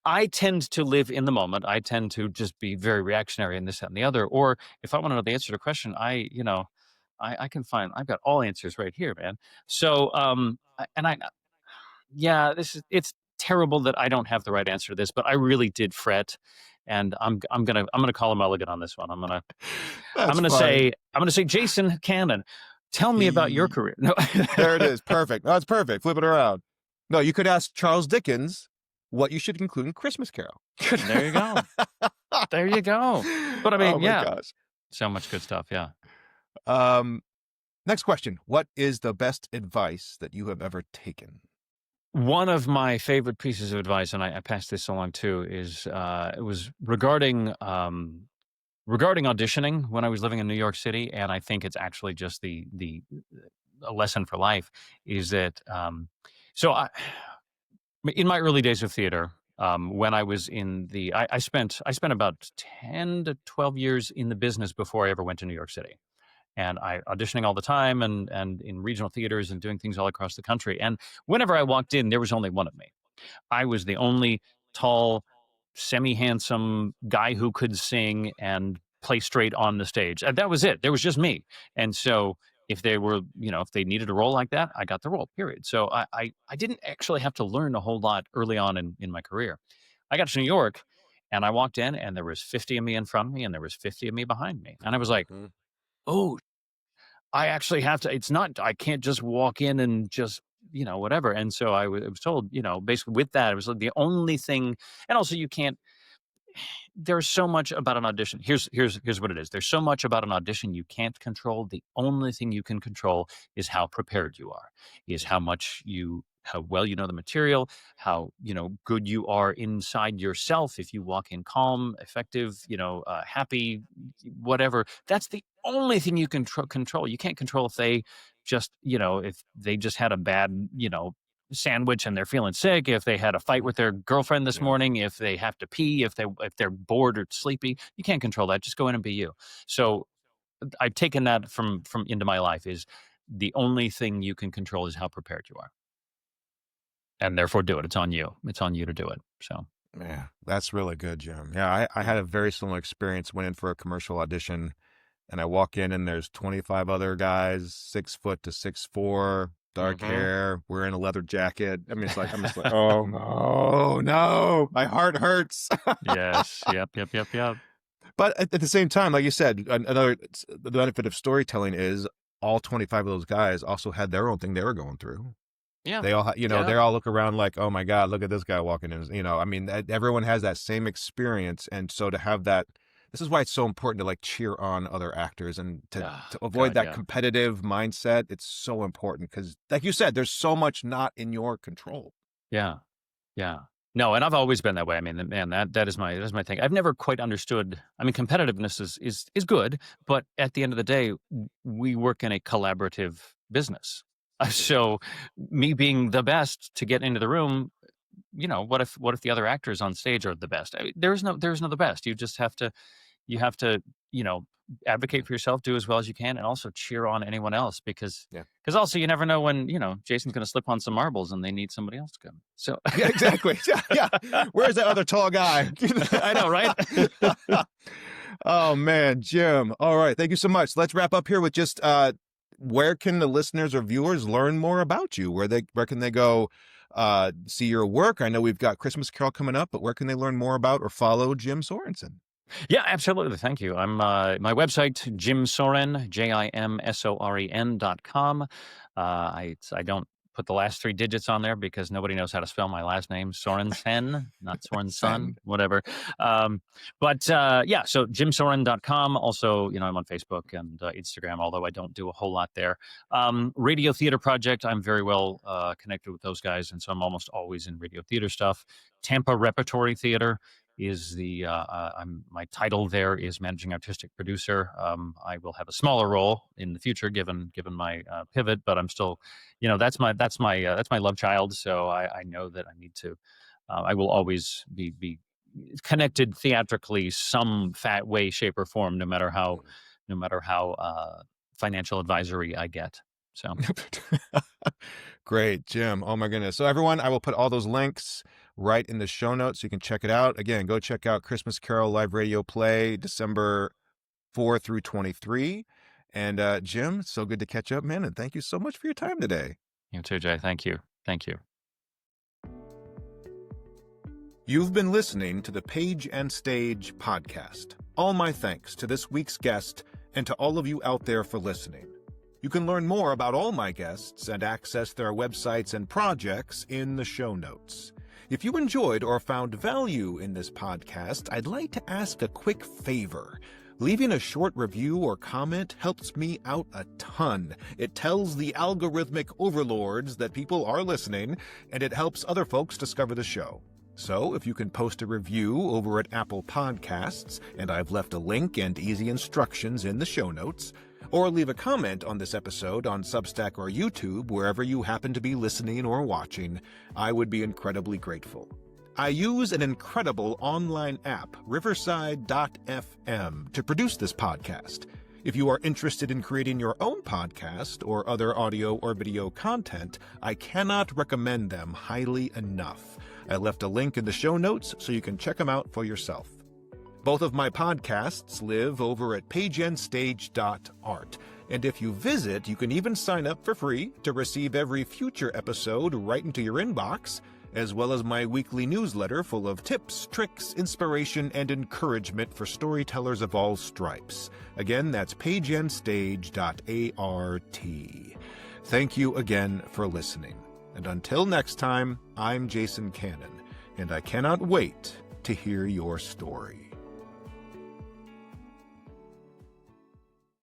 I tend to live in the moment. I tend to just be very reactionary in this, that, and the other. Or if I want to know the answer to a question, I can find. I've got all answers right here, man. So, yeah, it's terrible that I don't have the right answer to this, but I really did fret, and I'm gonna call a mulligan on this one. That's fine. I'm gonna say Jason Cannon. Tell me about your He, career. No. there it is. Perfect. That's perfect. Flip it around. No, you could ask Charles Dickens what you should include in Christmas Carol. There you go. There you go. But I Oh mean, my yeah, gosh. so much good stuff. Yeah. Um, Next question. What is the best advice that you have ever taken? One of my favorite pieces of advice, and I passed this along too, is it was regarding auditioning when I was living in New York City, and I think it's actually just the a lesson for life is that so I in my early days of theater, when I was in I spent about 10 to 12 years in the business before I ever went to New York City, and I auditioning all the time, and in regional theaters and doing things all across the country. And whenever I walked in, there was only one of me. I was the only tall, semi-handsome guy who could sing and play straight on the stage. And that was it. There was just me. And so if they needed a role like that, I got the role, period. So I didn't actually have to learn a whole lot early on in my career. I got to New York and I walked in and there was 50 of me in front of me and there was 50 of me behind me. And I was like, Mhm. oh, I actually have to, it's not, I can't just walk in and just, whatever. And so I was told, basically with that, it was like the only thing. And also you can't, there's so much about an audition. Here's what it is. There's so much about an audition you can't control. The only thing you can control is how prepared you are, is how well you know the material, how good you are inside yourself. If you walk in calm, effective, happy, whatever, that's the only thing you can control. You can't control if they if they just had a bad sandwich and they're feeling sick, if they had a fight Mhm. with their girlfriend this Yeah. morning, if they have to pee, if they're bored or sleepy, you can't control that. Just go in and be you. So I've taken that from into my life is the only thing you can control is how prepared you are. and therefore do it. It's on you. It's on you to do it. So. Man, that's really good, Jim. Yeah, I had a very similar experience. Went in for a commercial audition, and I walk in, and there's 25 other guys, 6 foot to 6'4", dark hair, wearing a leather jacket. I mean, I'm just like, oh no, my heart hurts. Yes. Yep. But at the same time, like you said, the benefit of storytelling is all 25 of those guys also had their own thing they were going through. Yeah. They all, they all look around like, oh my God, look at this guy walking in. I mean, everyone has that same experience. And so to have that, this is why it's so important to like cheer on other actors and to avoid that competitive mindset. It's so important because like you said, there's so much not in your control. Yeah. No, and I've always been that way. I mean, man, that is my thing. I've never quite understood. I mean, competitiveness is good, but at the end of the day, we work in a collaborative business. So me being the best to get into the room, what if the other actors on stage are the best? I mean, there's no the best. You just have to advocate for yourself, do as well as you can, and also cheer on anyone else because also you never know when Jason's going to slip on some marbles and they need somebody else to come. So yeah, exactly. Yeah. Where's that other tall guy? I know, right? Oh man, Jim. All right, thank you so much. Let's wrap up here with just where can the listeners or viewers learn more about you? Where can they go see your work? I know we've got Christmas Carol coming up, but where can they learn more about or follow Jim Sorensen? Yeah, absolutely. Thank you. I'm my website, Jim Soren, JIMSOREN.com. I don't put the last 3 digits on there because nobody knows how to spell my last name, Sorensen, not Sorensen, whatever. So JimSoren.com. Also, I'm on Facebook and Instagram, although I don't do a whole lot there. Radio Theater Project, I'm very well connected with those guys, and so I'm almost always in radio theater stuff. Tampa Repertory Theater is my title there is managing artistic producer. I will have a smaller role in the future given my pivot, but I'm still, that's my love child. So I know that I need to, I will always be connected theatrically, some fat way, shape, or form, no matter how financial advisory I get. So great, Jim. Oh my goodness. So everyone, I will put all those links right in the show notes so you can check it out. Again, go check out Christmas Carol live radio play December 4 through 23. And Jim, so good to catch up, man. And thank you so much for your time today. You too, Jay. Thank you. You've been listening to the Page and Stage podcast. All my thanks to this week's guest and to all of you out there for listening. You can learn more about all my guests and access their websites and projects in the show notes. If you enjoyed or found value in this podcast, I'd like to ask a quick favor. Leaving a short review or comment helps me out a ton. It tells the algorithmic overlords that people are listening, and it helps other folks discover the show. So if you can post a review over at Apple Podcasts, and I've left a link and easy instructions in the show notes, or leave a comment on this episode on Substack or YouTube, wherever you happen to be listening or watching, I would be incredibly grateful. I use an incredible online app, Riverside.fm, to produce this podcast. If you are interested in creating your own podcast or other audio or video content, I cannot recommend them highly enough. I left a link in the show notes so you can check them out for yourself. Both of my podcasts live over at pageandstage.art, and if you visit, you can even sign up for free to receive every future episode right into your inbox, as well as my weekly newsletter full of tips, tricks, inspiration, and encouragement for storytellers of all stripes. Again, that's pageandstage.art. Thank you again for listening. And until next time, I'm Jason Cannon, and I cannot wait to hear your story.